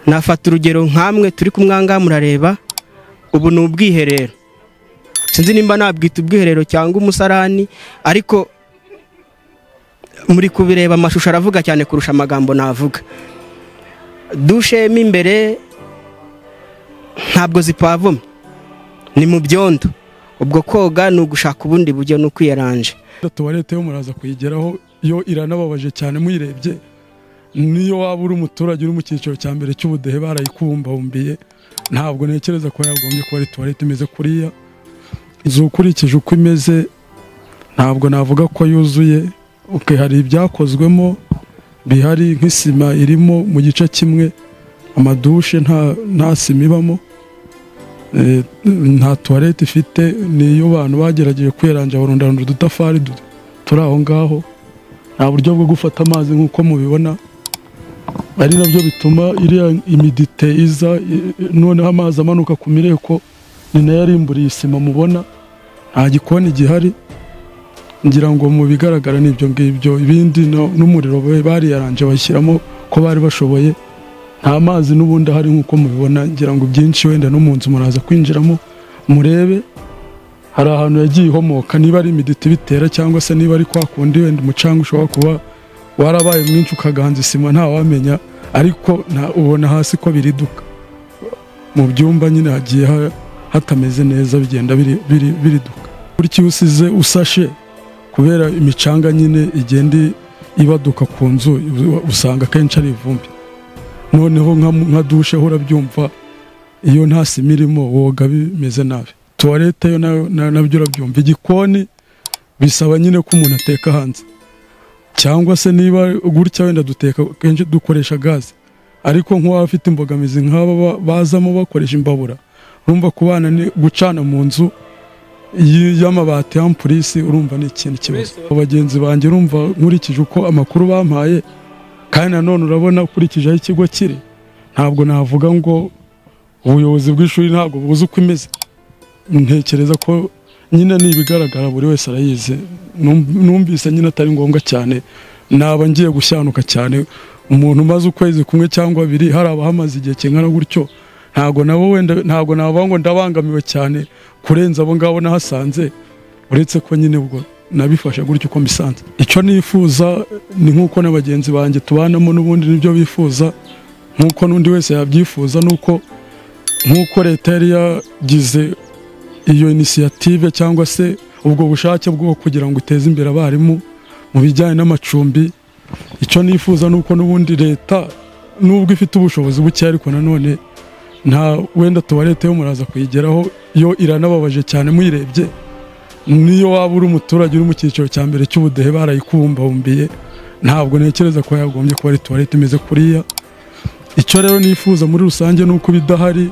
nafata urugero nkamwe turi kumwanga murareba ubu ni ubwiherero, sinzi nimba nabwita ubwiherero cyangwa umusarani, ariko muri kubireba amashusho aravuga cyane kurusha amagambo navuga. Dushe mo imbere ntabwo zipavomye, ni mu byondo. Ubwo koga ni ugushaka ubundi buryo, ni ukwiyaranje. Tuwarete yo muraza kuyigeraho, yo iranababaje cyane muyirebye. Niyo waba uri umuturage uri mu cyiciro cya mbere cy'ubudehe barayikubumbabumbiye, ntabwo ntekereza ko yagombye kuba ari tuwarete imeze kuriya. Ukurikije uko imeze ntabwo navuga ko yuzuye. Hari ibyakozwemo bihari nk'isima irimo mu gice kimwe, amadushe nta sima ibamo, nta tuwarete ifite. niyo abantu bagerageje kwiranja barundarunda udutafari turi aho ngaho, nta buryo bwo gufata amazi nk'uko mubibona, ari nabyo bituma iriya imidite iza noneho amazi amanuka ku mireko, ni nayo arimburiye isima mubona. Nta gikoni gihari, ngira ngo mu bigaragara n'ibyo ngibyo. Ibindi n'umuriro bariyaranje bashyiramo ko bari bashoboye, nta mazi n'ubundi ahari nk'uko mubibona. Ngira ngo byinshi wenda no mu nzu muraza kwinjiramo murebe, hari ahantu yagiye ihomoka, niba ari imiditi bitera cyangwa se niba ari kwa kundi wenda umucanga ushobora kuba warabaye mwinshi ukaganza isima ntawamenya, ariko ubona hasi ko biriduka mu byumba nyine hagiye hatameze neza, bigenda biriduka. Kuri cyusize usashe kubera imicanga nyine igenda ibaduka ku nzu, usanga kenshi ari ivumbi. Noneho nka dushe urabyumva, iyo nta sima irimo woga bimeze nabi. Tuwarete yo nabyo urabyumva. Igikoni bisaba nyine ko umuntu ateka hanze, cyangwa se niba gutya wenda duteka kenshi dukoresha gaze, ariko nk'abafite imbogamizi nk'aba bazamo bakoresha imbabura, urumva kubana ni gucana mu nzu y'amabati y'ampurisi, urumva ni ikintu kibazo. Abagenzi banjye urumva nkurikije uko amakuru bampaye, kandi nanone urabona ukurikije aho ikigo kiri, ntabwo navuga ngo ubuyobozi bw'ishuri ntabwo buzi uko imeze. Ntekereza ko nyine nibigaragara buri wese arayize. Numvise nyine atari ngombwa cyane, naba ngiye gushyanuka cyane. Umuntu umaze ukwezi kumwe cyangwa abiri, hari abahamaze igihe kingana gutyo, ntabwo navuga ngo ndabangamiwe cyane kurenza abo ngabo nahasanze, uretse ko nyine ubwo nabifasha gutyo uko misanze. Icyo nifuza ni nk'uko n'abagenzi banjye tubanamo n'ubundi nibyo bifuza, nk'uko n'undi wese yabyifuza, nk'uko leta yari yagize iyo initiative cyangwa se ubwo bushake bwo kugira ngo iteze imbere abarimu mu bijyanye n'amacumbi. Icyo nifuza nuko n'ubundi leta nubwo ifite ubushobozi buke, ariko nanone nta wenda tuwarete yo muraza kuyigeraho, yo iranababaje cyane muyirebye. Niyo waba uri umuturage uri mu cyiciro cya mbere cy'ubudehe barayikubumbabumbiye, ntabwo ntekereza ko yagombye kuba ari tuwarete imeze kuriya. Icyo rero nifuza muri rusange nuko bidahari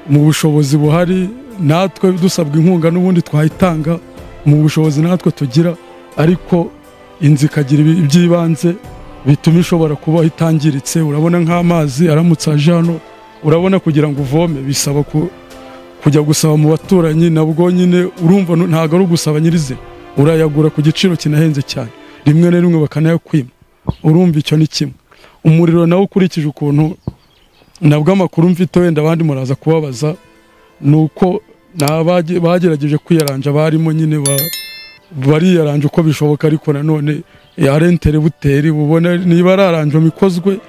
mu bushobozi buhari, natwe dusabwa inkunga n'ubundi twayitanga mu bushobozi natwe tugira, ariko inzu ikagira iby'ibanze bituma ishobora kuba itangiritse. Urabona nk'amazi aramutse aje hano, urabona kugira ngo uvome bisaba kujya gusaba mu baturanyi, nabwo nyine urumva ntabwo ari ugusaba nyirizina, urayagura ku giciro kinahenze cyane, rimwe na rimwe bakanayakwima. Urumva icyo ni kimwe. Umuriro nawo ukurikije ukuntu nabwo amakuru mfite, wenda abandi muraza kubabaza, nuko bagerageje kwiyaranja, barimo nyine bariyaranje uko bishoboka, ariko nanone yarentere buteri bubona niba araranjwe mikozwe,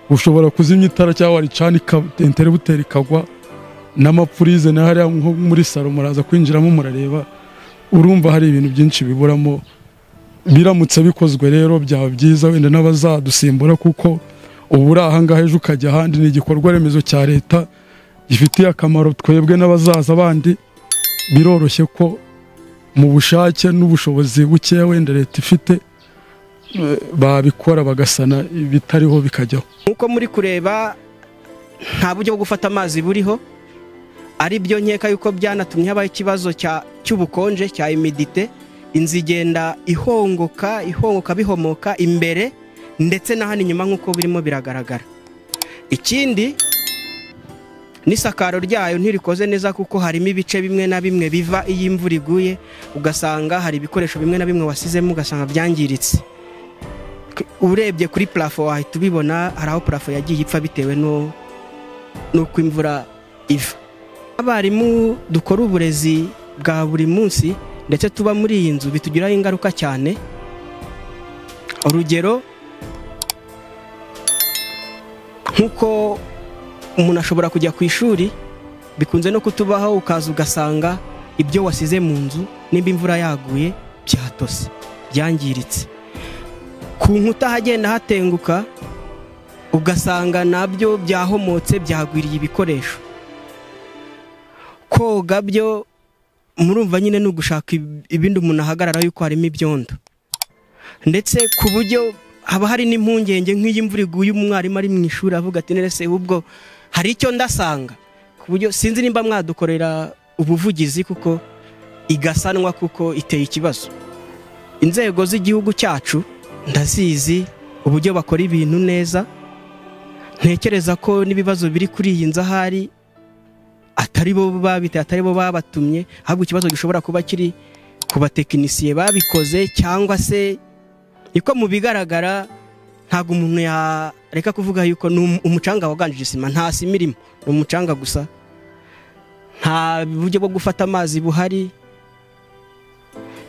ushobora kuzimya itara cyangwa waricana entere buteri ikagwa, n'amapurize na hariya nko muri salo muraza kwinjiramo murareba, urumva hari ibintu byinshi biburamo. Biramutse bikozwe rero byaba byiza, wenda n'abazadusimbura, kuko ubu uri ahangaha ejo ukajya ahandi. Ni igikorwa remezo cya leta gifitiye akamaro twebwe n'abazaza bandi. Biroroshye ko mu bushake n'ubushobozi bukeya wenda leta ifite babikora bagasana ibitariho bikajyaho. Nkuko muri kureba nta buryo bwo gufata amazi buriho, ari byo nkeka yuko byanatumye habaho ikibazo cy'ubukonje cya imidite. Inzu igenda ihongoka bihomoka imbere ndetse na hano inyuma nk'uko birimo biragaragara. Ikindi n'isakaro ryayo ntirikoze neza, kuko harimo ibice bimwe na bimwe biva iyo imvura iguye, ugasanga hari ibikoresho bimwe na bimwe wasizemo ugasanga byangiritse. Urebye kuri plafo wahita ubibona, hari aho plafo yagiye ipfa bitewe nuko imvura iva. Abarimu dukora uburezi bwa buri munsi ndetse tuba muri iyi nzu bitugiraho ingaruka cyane. Urugero, nkuko umuntu ashobora kujya ku ishuri, bikunze no kutubaho ukaza ugasanga ibyo wasize mu nzu nimba imvura yaguye byatose, byangiritse. Ku nkuta hagenda hatenguka ugasanga nabyo byahomotse, byagwiriye ibikoresho. Koga byo murumva nyine no gushaka ibindi umuntu ahagarara yuko harimo ibyondo, ndetse ku buryo haba hari n'impungenge nk'iyi imvura iguye umwarimu ari mu ishuri avuga ati nerese ubwo hari icyo ndasanga, ku buryo sinzi nimba mwadukorera ubuvugizi kuko igasanwa kuko iteye ikibazo. Inzego z'igihugu cyacu ndazizi uburyo bakora ibintu neza, ntekereza ko n'ibibazo biri kuri iyi nzahari atari bo babite, atari bo babatumye, ahubwo ikibazo gishobora kuba kiri ku batekinisiye babikoze, cyangwa se niko mu bigaragara ntabwo umuntu yareka kuvuga yuko umucanga waganjije isima. Nta sima irimo, ni umucanga gusa, nta buryo bwo gufata amazi buhari,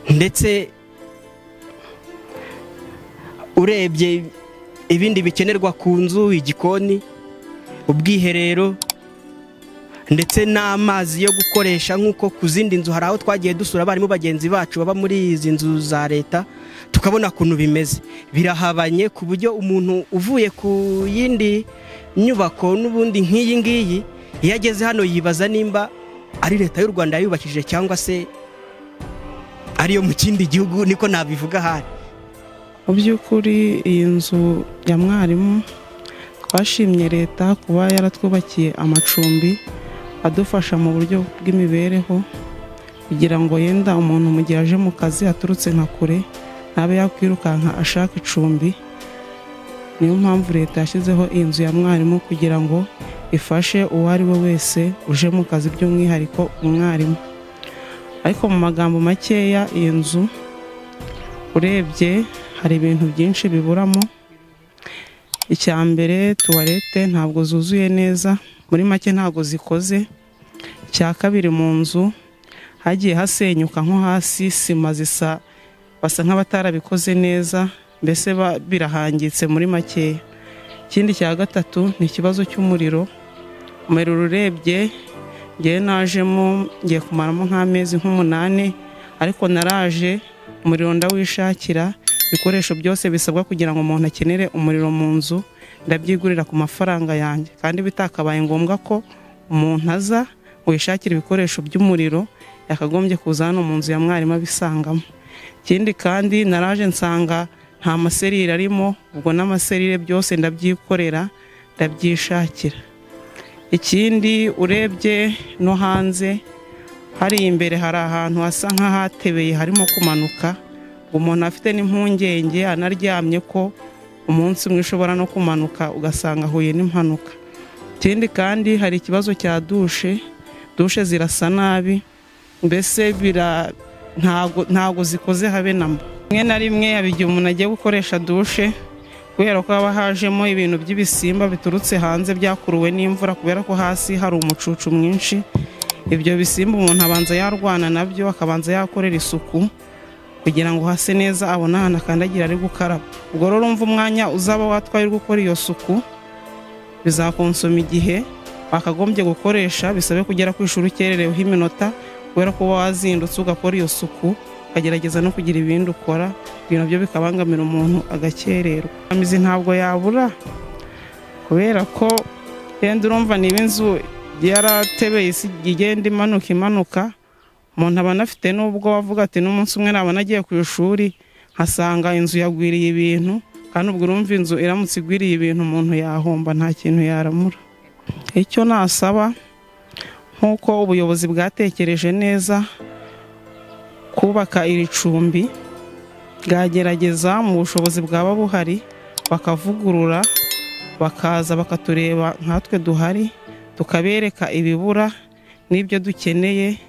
ndetse urebye ibindi bikenerwa ku nzu, igikoni, ubwiherero ndetse n'amazi yo gukoresha nk'uko ku zindi nzu hari aho twagiye dusura abarimu bagenzi bacu baba muri izi nzu za leta, tukabona ukuntu bimeze, birahabanye ku buryo umuntu uvuye ku yindi nyubako n'ubundi nk'iyi ngiyi iyo ageze hano yibaza nimba ari leta y'u Rwanda yayubakishije cyangwa se ariyo mu kindi gihugu, niko nabivuga hari. Mu by'ukuri iyi nzu ya mwarimu twashimye leta kuba yaratwubakiye amacumbi adufasha mu buryo bw'imibereho, kugira ngo yenda umuntu mu gihe aje mu kazi aturutse nka kure ntabe yakwirukanka ashaka icumbi. Niyo mpamvu leta yashyizeho iyi nzu ya mwarimu kugira ngo ifashe uwo ari we wese uje mu kazi, by'umwihariko umwarimu. Ariko mu magambo makeya, iyi nzu urebye hari ibintu byinshi biburamo. Icya mbere, tuwarete ntabwo zuzuye neza, muri make ntabwo zikoze. Icya kabiri, mu nzu hagiye hasenyuka nko hasi, sima basa nk'abatarabikoze neza, mbese birahangitse muri makeya. Ikindi cya gatatu ni ikibazo cy'umuriro. Umuriro urebye ngewe najemo ngiye kumaramo nk'amezi nk'umunani, ariko naraje umuriro ndawishakira, ibikoresho byose bisabwa kugira ngo umuntu akenere umuriro mu nzu ndabyigurira ku mafaranga yanjye, kandi bitakabaye ngombwa ko umuntu aza ngo yishakire ibikoresho by'umuriro, yakagombye kuza hano mu nzu ya mwarimu abisangamo. Ikindi kandi naraje nsanga nta maserire arimo, ubwo n'amaserire byose ndabyikorera ndabyishakira. Ikindi urebye no hanze hari imbere hari ahantu hasa nk'ahatebeye harimo kumanuka, umuntu afite n'impungenge anaryamye ko umunsi umwe ushobora no kumanuka ugasanga ahuye n'impanuka. Ikindi kandi hari ikibazo cya dushe zirasa nabi, mbese ntago zikoze habe namba. Rimwe na rimwe haba igihe umuntu agiye gukoresha dushe, kubera ko haba hajemo ibintu by'ibisimba biturutse hanze byakuruwe n'imvura, kubera ko hasi hari umucucu mwinshi. Ibyo bisimba umuntu abanza yarwana nabyo, akabanza yakorera isuku kugira ngo hase neza, abone ahantu akandagira ari gukaraba. Ubwo rero urumva umwanya uzaba watwaye uri gukora iyo suku bizakonsoma igihe wakagombye gukoresha, bisabe kugera ku ishuri ukerereweho iminota, kubera ko wazindutse ugakora iyo suku ukagerageza no kugira ibindi ukora, ibintu byo bikabangamira umuntu agakererwa. Imizi ntabwo yabura, kubera ko yenda urumva niba inzu yaratebeye isi igenda imanuka, umuntu aba anafite n'ubwo wavuga ati n'umunsi umwe naba nagiye ku ishuri nkasanga inzu yagwiriye ibintu, kandi ubwo urumva inzu iramutse igwiriye ibintu umuntu yahomba, nta kintu yaramura. Icyo nasaba, nk'uko ubuyobozi bwatekereje neza kubaka iri cumbi, bwagerageza mu bushobozi bwaba buhari bakavugurura, bakaza bakatureba nkatwe duhari, tukabereka ibibura n'ibyo dukeneye.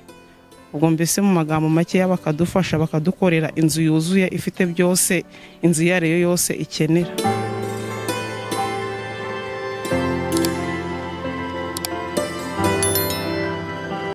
Ubwo mbese mu magambo makeya bakadufasha, bakadukorera inzu yuzuye ifite byose inzu iyo ariyo yose ikenera.